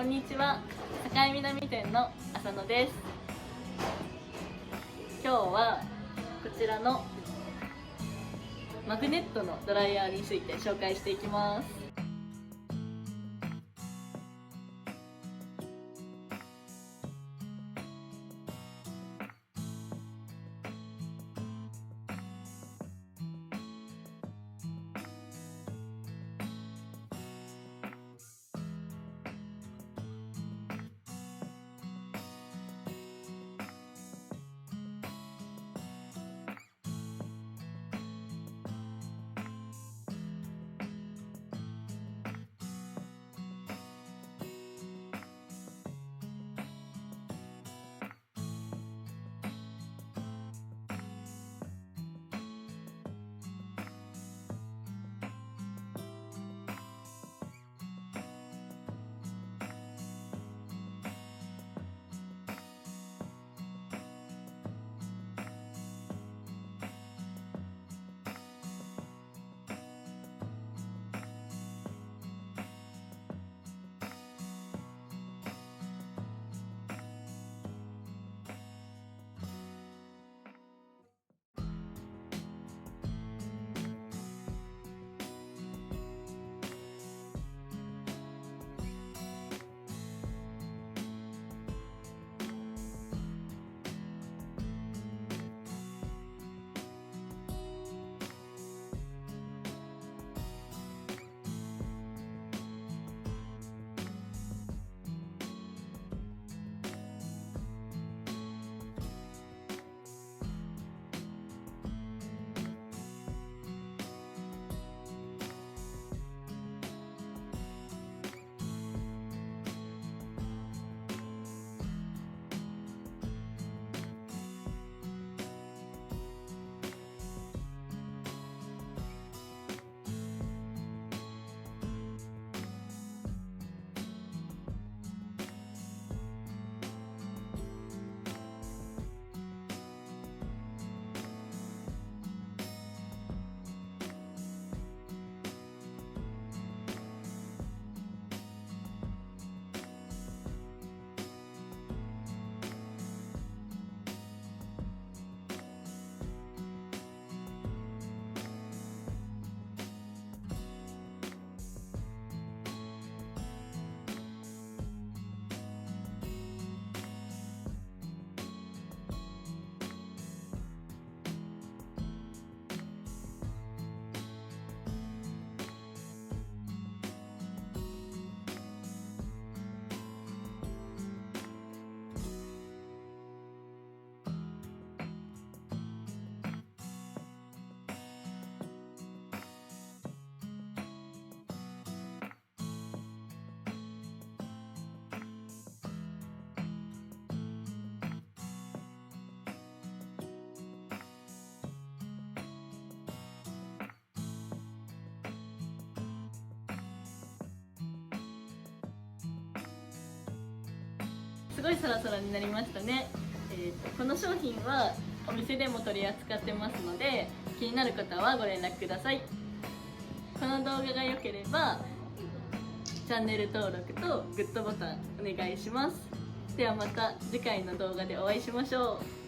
んにちは、境南店の浅野です。今日はこちらのマグネットのドライヤーについて紹介していきます。すごいサラサラになりましたね。この商品はお店でも取り扱ってますので、気になる方はご連絡ください。この動画が良ければチャンネル登録とグッドボタンお願いします。ではまた次回の動画でお会いしましょう。